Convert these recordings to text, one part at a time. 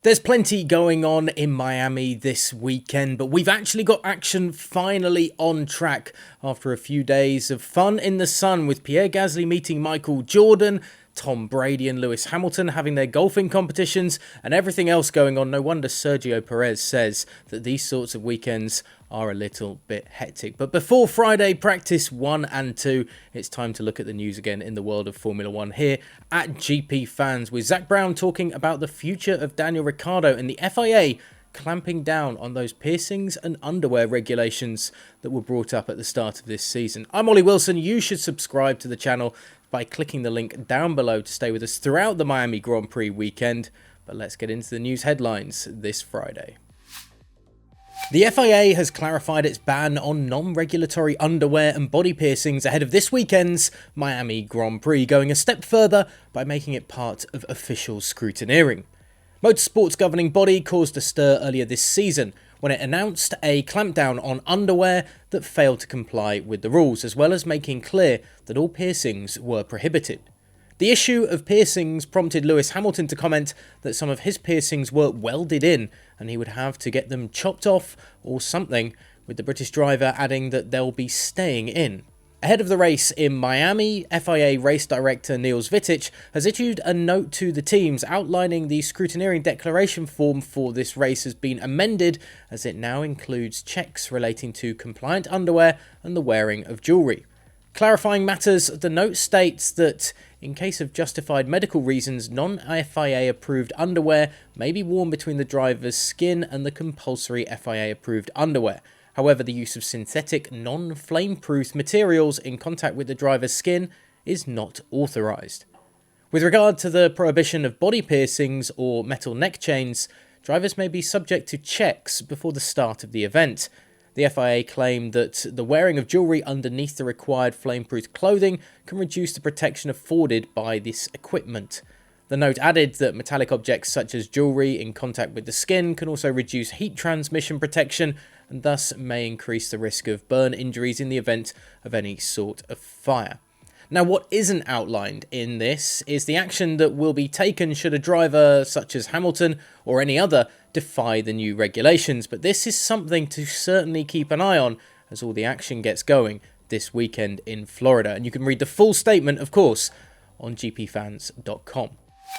There's plenty going on in Miami this weekend, but we've actually got action finally on track after a few days of fun in the sun with Pierre Gasly meeting Michael Jordan, Tom Brady and Lewis Hamilton having their golfing competitions, and everything else going on. No wonder Sergio Perez says that these sorts of weekends are a little bit hectic. But before Friday practice 1 and 2, it's time to look at the news again in the world of Formula 1 here at GPFans, with Zak Brown talking about the future of Daniel Ricciardo and the FIA clamping down on those piercings and underwear regulations that were brought up at the start of this season. I'm Ollie Wilson. You should subscribe to the channel by clicking the link down below to stay with us throughout the Miami Grand Prix weekend. But let's get into the news headlines this Friday. The FIA has clarified its ban on non-regulatory underwear and body piercings ahead of this weekend's Miami Grand Prix, going a step further by making it part of official scrutineering. Motorsport's governing body caused a stir earlier this season when it announced a clampdown on underwear that failed to comply with the rules, as well as making clear that all piercings were prohibited. The issue of piercings prompted Lewis Hamilton to comment that some of his piercings were welded in and he would have to get them chopped off or something, with the British driver adding that they'll be staying in. Ahead of the race in Miami, FIA race director Niels Wittich has issued a note to the teams outlining the scrutineering declaration form for this race has been amended, as it now includes checks relating to compliant underwear and the wearing of jewellery. Clarifying matters, the note states that in case of justified medical reasons, non-FIA approved underwear may be worn between the driver's skin and the compulsory FIA approved underwear. However, the use of synthetic, non-flame-proof materials in contact with the driver's skin is not authorised. With regard to the prohibition of body piercings or metal neck chains, drivers may be subject to checks before the start of the event. The FIA claimed that the wearing of jewellery underneath the required flame-proof clothing can reduce the protection afforded by this equipment. The note added that metallic objects such as jewellery in contact with the skin can also reduce heat transmission protection and thus may increase the risk of burn injuries in the event of any sort of fire. Now, what isn't outlined in this is the action that will be taken should a driver such as Hamilton or any other defy the new regulations, but this is something to certainly keep an eye on as all the action gets going this weekend in Florida. And you can read the full statement, of course, on gpfans.com.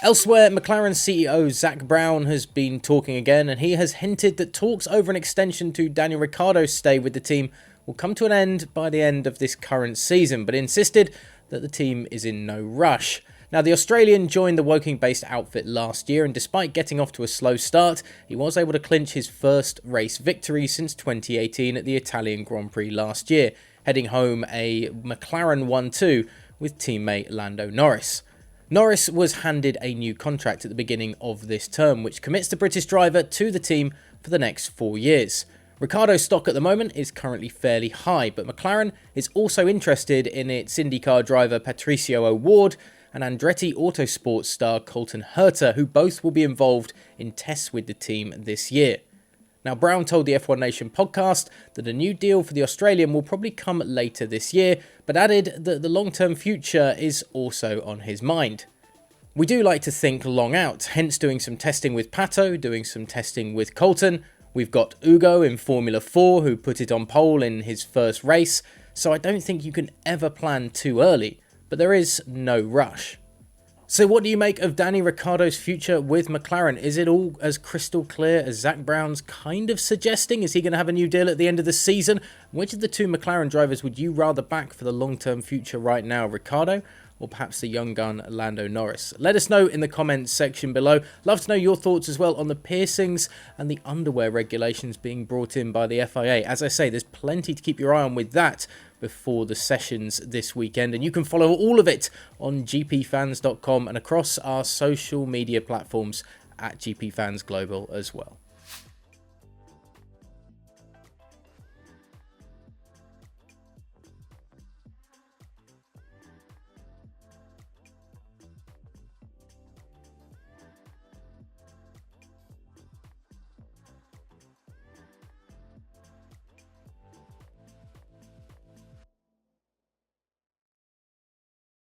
Elsewhere, McLaren CEO Zak Brown has been talking again, and he has hinted that talks over an extension to Daniel Ricciardo's stay with the team will come to an end by the end of this current season, but insisted that the team is in no rush. Now, the Australian joined the Woking-based outfit last year, and despite getting off to a slow start, he was able to clinch his first race victory since 2018 at the Italian Grand Prix last year, heading home a McLaren 1-2 with teammate Lando Norris. Norris was handed a new contract at the beginning of this term, which commits the British driver to the team for the next 4 years. Ricciardo's stock at the moment is currently fairly high, but McLaren is also interested in its IndyCar driver Patricio O'Ward and Andretti Autosport star Colton Herta, who both will be involved in tests with the team this year. Now, Brown told the F1 Nation podcast that a new deal for the Australian will probably come later this year, but added that the long-term future is also on his mind. We do like to think long out, hence doing some testing with Pato, doing some testing with Colton. We've got Ugo in Formula 4, who put it on pole in his first race, so I don't think you can ever plan too early, but there is no rush. So what do you make of Danny Ricciardo's future with McLaren? Is it all as crystal clear as Zak Brown's kind of suggesting? Is he going to have a new deal at the end of the season? Which of the two McLaren drivers would you rather back for the long-term future right now, Ricciardo or perhaps the young gun Lando Norris? Let us know in the comments section below. Love to know your thoughts as well on the piercings and the underwear regulations being brought in by the FIA. As I say, there's plenty to keep your eye on with that before the sessions this weekend, and you can follow all of it on gpfans.com and across our social media platforms at GPFans Global as well.